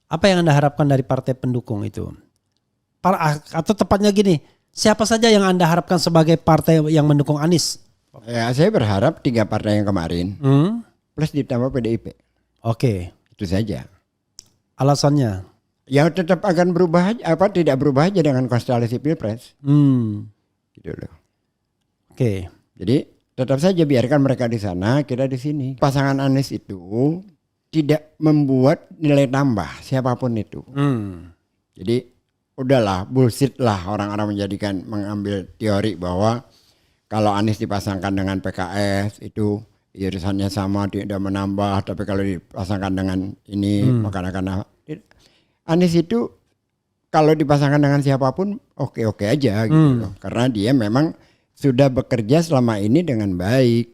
Apa yang Anda harapkan dari partai pendukung itu? Atau tepatnya gini, siapa saja yang Anda harapkan sebagai partai yang mendukung Anies? Ya, saya berharap 3 partai yang kemarin plus ditambah PDIP. Oke. Itu saja. Alasannya? Ya tetap akan berubah aja, tidak berubah aja dengan konstelasi Pilpres. Gitu loh. Oke. Jadi tetap saja biarkan mereka di sana, kita di sini. Pasangan Anies itu tidak membuat nilai tambah siapapun itu. Jadi udahlah, bullshit lah orang-orang mengambil teori bahwa kalau Anies dipasangkan dengan PKS itu irisannya sama, tidak menambah, tapi kalau dipasangkan dengan ini maka akan Anies itu kalau dipasangkan dengan siapapun oke-oke aja gitu loh. Karena dia memang sudah bekerja selama ini dengan baik.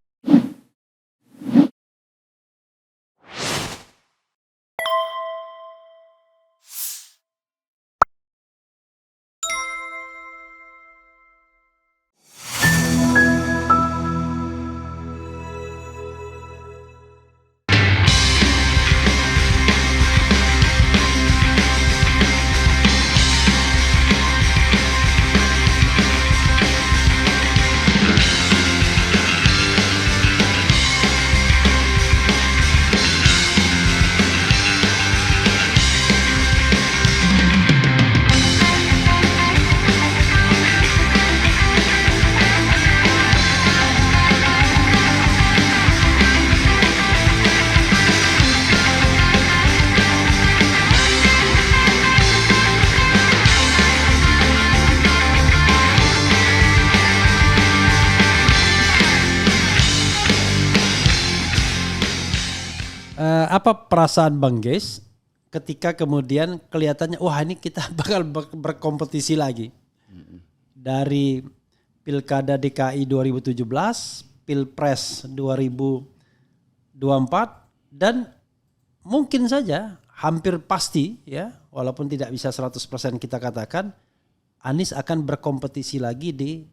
Apa perasaan Bang Geis ketika kemudian kelihatannya wah ini kita bakal berkompetisi lagi dari Pilkada DKI 2017, Pilpres 2024 dan mungkin saja hampir pasti ya walaupun tidak bisa 100% kita katakan Anies akan berkompetisi lagi di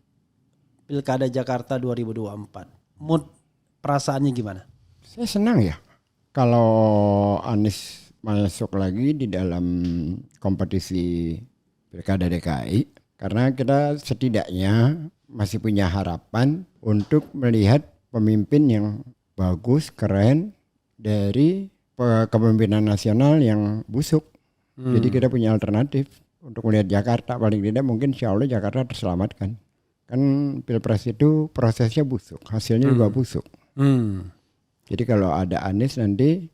Pilkada Jakarta 2024. Mood perasaannya gimana? Saya senang ya kalau Anies masuk lagi di dalam kompetisi Pilkada DKI karena kita setidaknya masih punya harapan untuk melihat pemimpin yang bagus, keren dari kepemimpinan nasional yang busuk. Jadi kita punya alternatif untuk melihat Jakarta, paling tidak mungkin insya Allah Jakarta terselamatkan. Kan Pilpres itu prosesnya busuk, hasilnya juga busuk. Jadi kalau ada Anies nanti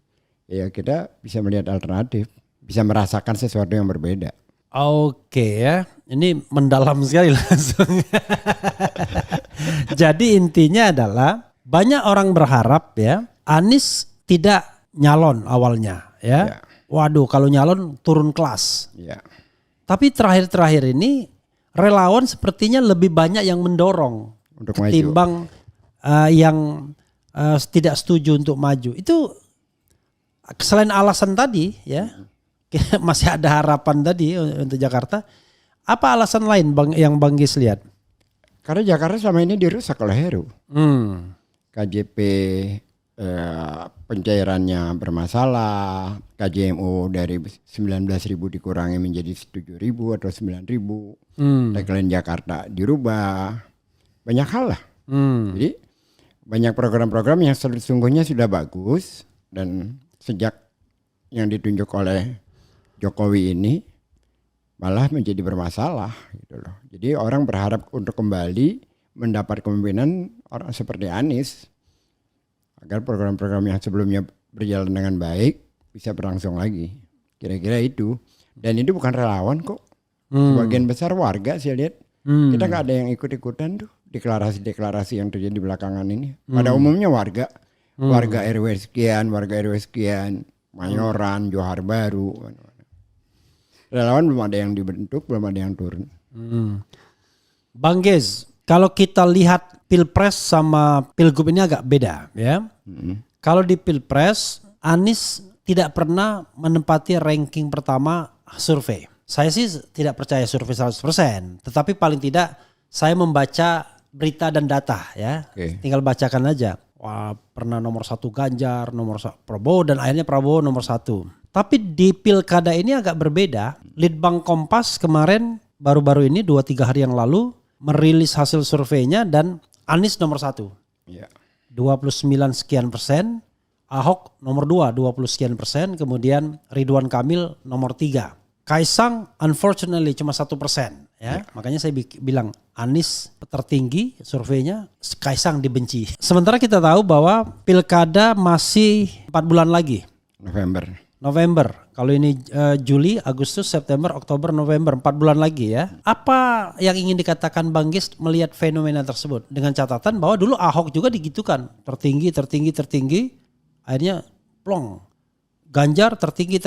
ya kita bisa melihat alternatif, bisa merasakan sesuatu yang berbeda. Oke ya, ini mendalam sekali langsung. Jadi intinya adalah banyak orang berharap ya Anies tidak nyalon awalnya ya. Waduh kalau nyalon turun kelas. Ya. Tapi terakhir-terakhir ini relawan sepertinya lebih banyak yang mendorong Untuk ketimbang yang tidak setuju untuk maju. Itu selain alasan tadi ya masih ada harapan tadi untuk Jakarta. Apa alasan lain yang Bang Gis lihat? Karena Jakarta selama ini dirusak oleh Heru. KJP pencairannya bermasalah, KJMU dari 19.000 dikurangi menjadi 7.000 atau 9.000. Tagline Jakarta dirubah. Banyak hal lah. Jadi banyak program-program yang sesungguhnya sudah bagus dan sejak yang ditunjuk oleh Jokowi ini malah menjadi bermasalah gitu loh. Jadi orang berharap untuk kembali mendapat kepemimpinan orang seperti Anies agar program-program yang sebelumnya berjalan dengan baik bisa berlangsung lagi. Kira-kira itu. Dan itu bukan relawan kok. Sebagian besar warga saya lihat. Kita nggak ada yang ikut-ikutan tuh deklarasi-deklarasi yang terjadi belakangan ini. Pada umumnya warga RW sekian, warga RW sekian, Mayoran, Johar Baru. Relawan belum ada yang dibentuk, belum ada yang turun. Bang Gez, kalau kita lihat Pilpres sama Pilgub ini agak beda ya. Kalau di Pilpres, Anies tidak pernah menempati ranking pertama survei. Saya sih tidak percaya survei 100%, tetapi paling tidak saya membaca berita dan data ya. Tinggal bacakan aja. Wah, pernah nomor 1 Ganjar, nomor Prabowo dan akhirnya Prabowo nomor 1. Tapi di pilkada ini agak berbeda. Litbang Kompas kemarin baru-baru ini 2-3 hari yang lalu merilis hasil surveinya dan Anies nomor 1. Ya. 29 sekian persen. Ahok nomor 2 20 sekian persen. Kemudian Ridwan Kamil nomor 3. Kaisang unfortunately cuma 1%. Ya. Makanya saya bilang Anies tertinggi surveinya, Kaisang dibenci. Sementara kita tahu bahwa pilkada masih 4 bulan lagi. November. Kalau ini Juli, Agustus, September, Oktober, November, 4 bulan lagi ya. Apa yang ingin dikatakan Bang Gis melihat fenomena tersebut? Dengan catatan bahwa dulu Ahok juga digitukan. Tertinggi. Akhirnya plong. Ganjar tertinggi,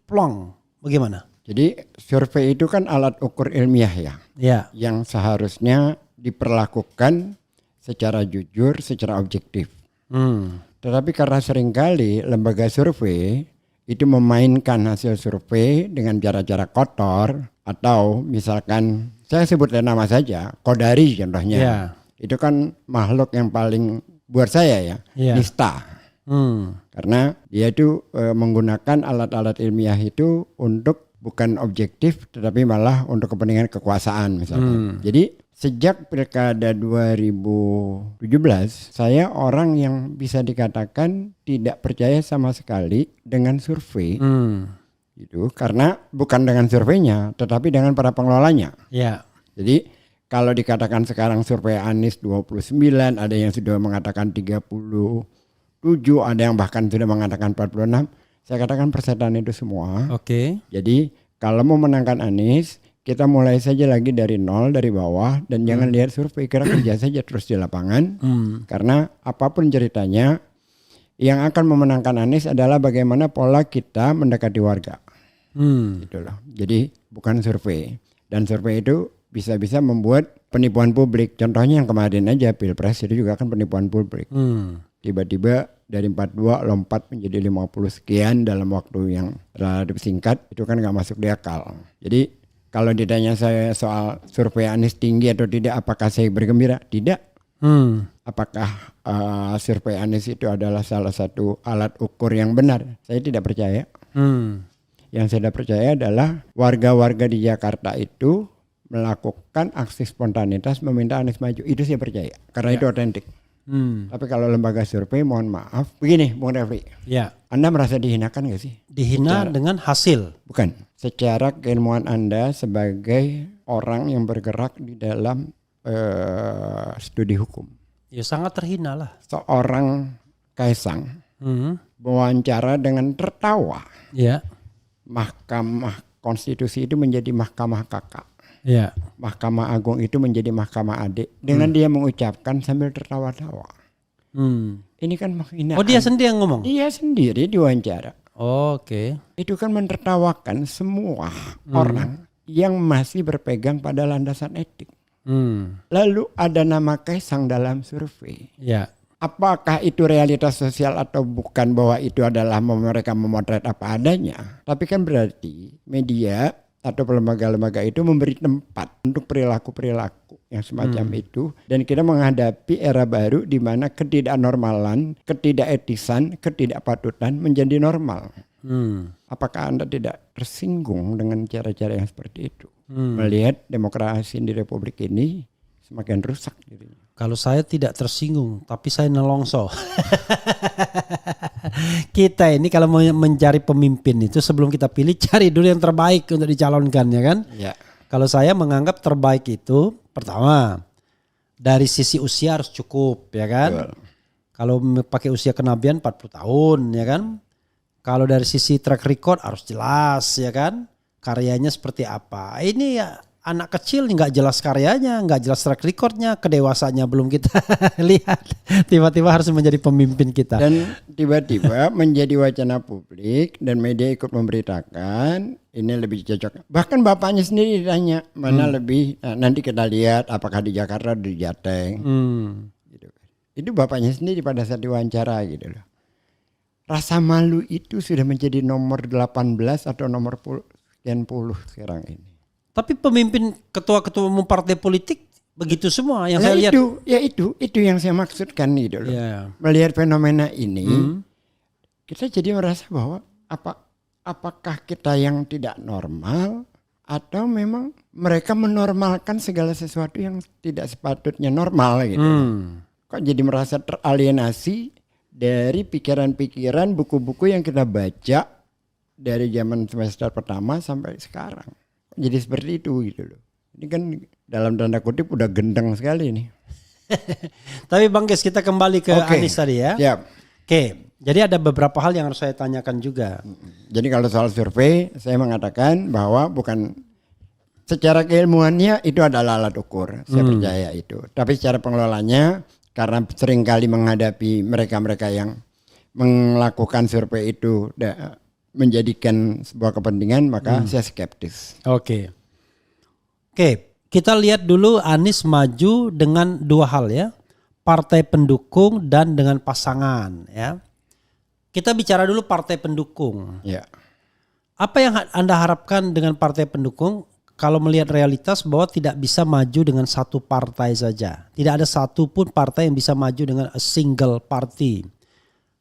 plong. Bagaimana? Jadi survei itu kan alat ukur ilmiah ya. Ya. Yang seharusnya diperlakukan secara jujur, secara objektif. Tetapi karena seringkali lembaga survei itu memainkan hasil survei dengan cara-cara kotor, atau misalkan saya sebut nama saja, Kodari contohnya. Yeah. Itu kan makhluk yang paling buat saya nista. Karena dia itu menggunakan alat-alat ilmiah itu untuk bukan objektif tetapi malah untuk kepentingan kekuasaan misalkan. Jadi sejak pilkada 2017, saya orang yang bisa dikatakan tidak percaya sama sekali dengan survei. Gitu, karena bukan dengan surveinya, tetapi dengan para pengelolanya. Yeah. Jadi kalau dikatakan sekarang survei Anies 29, ada yang sudah mengatakan 37, ada yang bahkan sudah mengatakan 46. Saya katakan persetan itu semua. Oke. Jadi kalau mau menangkan Anies, kita mulai saja lagi dari nol, dari bawah, dan jangan lihat survei, kira kerja saja terus di lapangan. Karena apapun ceritanya, yang akan memenangkan Anies adalah bagaimana pola kita mendekati warga. Gitu loh. Jadi bukan survei. Dan survei itu bisa-bisa membuat penipuan publik. Contohnya yang kemarin aja Pilpres itu juga kan penipuan publik. Tiba-tiba dari 42 lompat menjadi 50 sekian dalam waktu yang relatif singkat, itu kan gak masuk di akal. Jadi kalau ditanya saya soal survei Anies tinggi atau tidak, apakah saya bergembira? Tidak. Apakah survei Anies itu adalah salah satu alat ukur yang benar? Saya tidak percaya. Yang saya percaya adalah warga-warga di Jakarta itu melakukan aksi spontanitas meminta Anies maju. Itu saya percaya, karena itu otentik. Tapi kalau lembaga survei, mohon maaf. Begini, Bung Refli. Ya. Anda merasa dihinakan gak sih? Dihina dengan hasil. Bukan. Secara keilmuan Anda sebagai orang yang bergerak di dalam studi hukum. Ya sangat terhina lah. Seorang Kaisang wawancara dengan tertawa. Ya. Mahkamah Konstitusi itu menjadi mahkamah kakak. Ya. Mahkamah Agung itu menjadi mahkamah adik. Dengan dia mengucapkan sambil tertawa-tawa. Ini kan menghinaan. Oh, dia sendiri yang ngomong? Dia sendiri diwawancara. Oke. Itu kan menertawakan semua orang yang masih berpegang pada landasan etik. Lalu ada nama Kaisang dalam survei. Ya. Apakah itu realitas sosial atau bukan, bahwa itu adalah mereka memotret apa adanya. Tapi kan berarti media atau lembaga-lembaga itu memberi tempat untuk perilaku-perilaku yang semacam itu. Dan kita menghadapi era baru di mana ketidaknormalan, ketidaketisan, ketidakpatutan menjadi normal. Apakah Anda tidak tersinggung dengan cara-cara yang seperti itu? Melihat demokrasi di Republik ini semakin rusak dirinya. Kalau saya tidak tersinggung, tapi saya nelongso. Kita ini kalau mau mencari pemimpin itu sebelum kita pilih, cari dulu yang terbaik untuk dicalonkan, ya kan? Ya. Kalau saya menganggap terbaik itu, pertama dari sisi usia harus cukup, ya kan? Betul. Kalau pakai usia kenabian 40 tahun, ya kan? Kalau dari sisi track record harus jelas, ya kan? Karyanya seperti apa? Ini ya anak kecil nggak jelas karyanya, nggak jelas track recordnya, kedewasannya belum kita lihat. Tiba-tiba harus menjadi pemimpin kita. Dan tiba-tiba menjadi wacana publik dan media ikut memberitakan ini lebih cocok. Bahkan bapaknya sendiri ditanya mana lebih. Nah, nanti kita lihat apakah di Jakarta atau di Jateng. Gitu. Itu bapaknya sendiri pada saat diwawancara gitu loh. Rasa malu itu sudah menjadi nomor 18 atau nomor 10 sekarang ini. Tapi pemimpin ketua-ketua umum partai politik begitu semua yang nah, saya lihat. Itu yang saya maksudkan gitu loh. Yeah. Melihat fenomena ini, kita jadi merasa bahwa apakah kita yang tidak normal atau memang mereka menormalkan segala sesuatu yang tidak sepatutnya normal gitu. Kok jadi merasa teralienasi dari pikiran-pikiran, buku-buku yang kita baca dari zaman semester pertama sampai sekarang. Jadi seperti itu gitu loh. Ini kan dalam tanda kutip udah gendeng sekali nih. Tapi Bang Ges, kita kembali ke Anies tadi ya. Siap. Oke, jadi ada beberapa hal yang harus saya tanyakan juga. Jadi kalau soal survei, saya mengatakan bahwa bukan secara keilmuannya itu adalah alat ukur. Saya percaya itu. Tapi secara pengelolanya, karena seringkali menghadapi mereka-mereka yang melakukan survei itu menjadikan sebuah kepentingan, maka saya skeptis. Oke, kita lihat dulu Anies maju dengan dua hal ya. Partai pendukung dan dengan pasangan ya. Kita bicara dulu partai pendukung. Ya. Apa yang Anda harapkan dengan partai pendukung kalau melihat realitas bahwa tidak bisa maju dengan satu partai saja. Tidak ada satu pun partai yang bisa maju dengan a single party.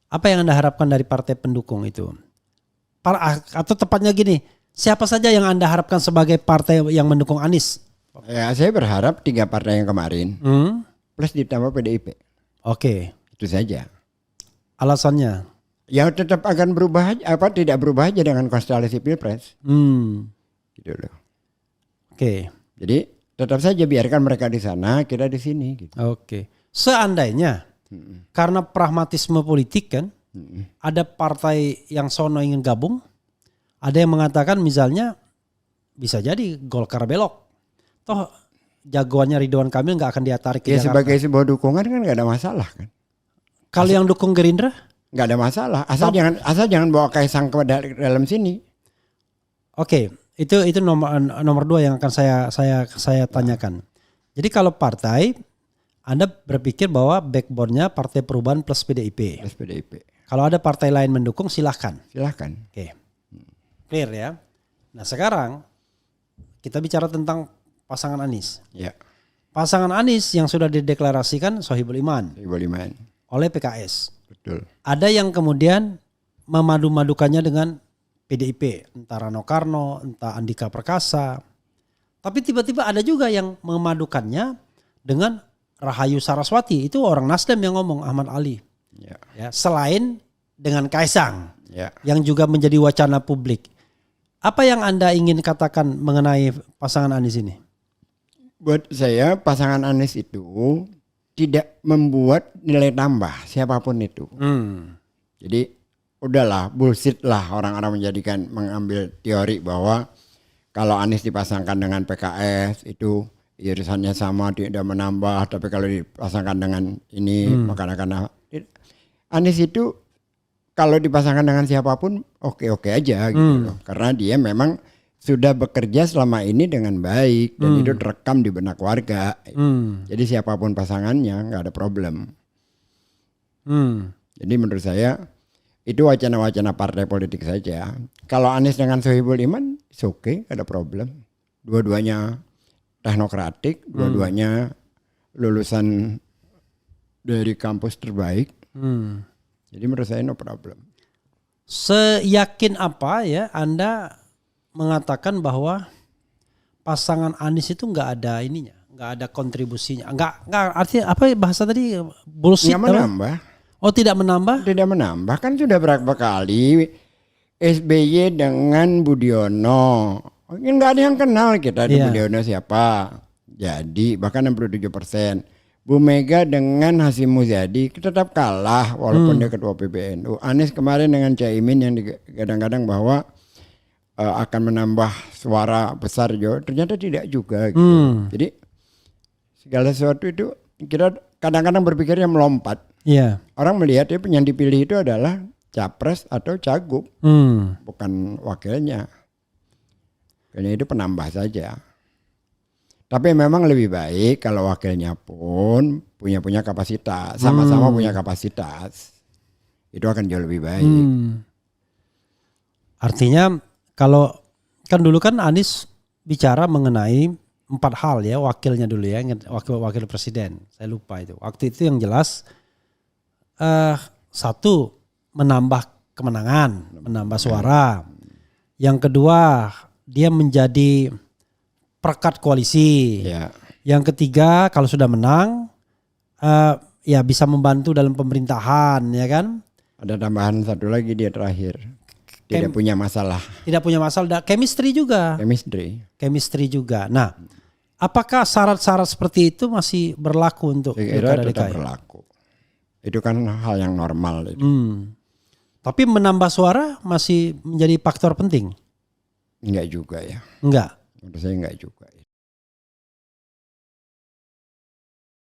Apa yang Anda harapkan dari partai pendukung itu? Atau tepatnya gini, siapa saja yang Anda harapkan sebagai partai yang mendukung Anies? Ya, saya berharap 3 partai yang kemarin plus ditambah PDIP. Oke. Itu saja. Alasannya? Ya tetap akan berubah tidak berubah aja dengan konstelasi Pilpres. Gitu loh. Oke. Jadi tetap saja biarkan mereka di sana, kita di sini gitu. Oke. Seandainya karena pragmatisme politik kan, ada partai yang sono ingin gabung, ada yang mengatakan misalnya bisa jadi Golkar belok. Toh jagoannya Ridwan Kamil nggak akan ditarik ke Jakarta. Sebagai sebuah dukungan kan nggak ada masalah kan. Kalau yang dukung Gerindra? Nggak ada masalah. Asal jangan bawa Kaisang ke dalam sini. Oke, itu nomor 2 yang akan saya tanyakan. Jadi kalau partai, Anda berpikir bahwa backbone-nya Partai Perubahan plus PDIP. Plus PDIP. Kalau ada partai lain mendukung silahkan. Silahkan. Oke, clear ya. Nah sekarang kita bicara tentang pasangan Anies. Ya. Pasangan Anies yang sudah dideklarasikan Sohibul Iman. Sohibul Iman. Oleh PKS. Betul. Ada yang kemudian memadu-madukannya dengan PDIP. Entah Rano Karno, entah Andika Perkasa. Tapi tiba-tiba ada juga yang memadukannya dengan Rahayu Saraswati. Itu orang Nasdem yang ngomong, Ahmad Ali. Ya, selain dengan Kaisang. Yang juga menjadi wacana publik. Apa yang Anda ingin katakan mengenai pasangan Anies ini? Buat saya pasangan Anies itu tidak membuat nilai tambah siapapun itu. Jadi udahlah bullshit lah orang-orang mengambil teori bahwa kalau Anies dipasangkan dengan PKS itu irisannya sama tidak menambah, tapi kalau dipasangkan dengan ini maka akan Anies itu kalau dipasangkan dengan siapapun oke-oke aja gitu loh. Karena dia memang sudah bekerja selama ini dengan baik dan itu terekam di benak warga. Jadi siapapun pasangannya nggak ada problem. Jadi menurut saya itu wacana-wacana partai politik saja. Kalau Anies dengan Sohibul Iman, oke, ada problem. Dua-duanya teknokratik, dua-duanya lulusan dari kampus terbaik. Jadi menurut saya no problem. Seyakin apa ya Anda mengatakan bahwa pasangan Anies itu nggak ada ininya, nggak ada kontribusinya, nggak artinya apa bahasa tadi bullshit? Nggak menambah. Oh tidak menambah? Tidak menambah, kan sudah berapa kali SBY dengan Budiono, nggak ada yang kenal kita di Budiono siapa. Jadi bahkan 67%. Bu Mega dengan Hasyim Muzadi tetap kalah walaupun dia ketua PBNU. Anies kemarin dengan Caimin yang kadang-kadang bahwa akan menambah suara besar juga, ternyata tidak juga gitu. Jadi segala sesuatu itu kita kadang-kadang berpikirnya melompat. Orang melihat yang dipilih itu adalah capres atau cagup, bukan wakilnya. Kayaknya itu penambah saja. Tapi memang lebih baik kalau wakilnya pun punya kapasitas, sama-sama punya kapasitas. Itu akan jauh lebih baik. Artinya kalau kan dulu kan Anies bicara mengenai 4 hal ya, wakilnya dulu ya, wakil presiden. Saya lupa itu. Waktu itu yang jelas 1 menambah kemenangan, menambah suara. Yang kedua, dia menjadi perekat koalisi. Ya. Yang ketiga, kalau sudah menang, ya bisa membantu dalam pemerintahan, ya kan? Ada tambahan satu lagi dia terakhir. Tidak punya masalah. Tidak punya masalah. Chemistry juga. Chemistry juga. Nah, apakah syarat-syarat seperti itu masih berlaku untuk pilkada DKI? Tetap berlaku. Itu kan hal yang normal. Tapi menambah suara masih menjadi faktor penting? Enggak juga ya. Enggak? Menurut saya enggak juga.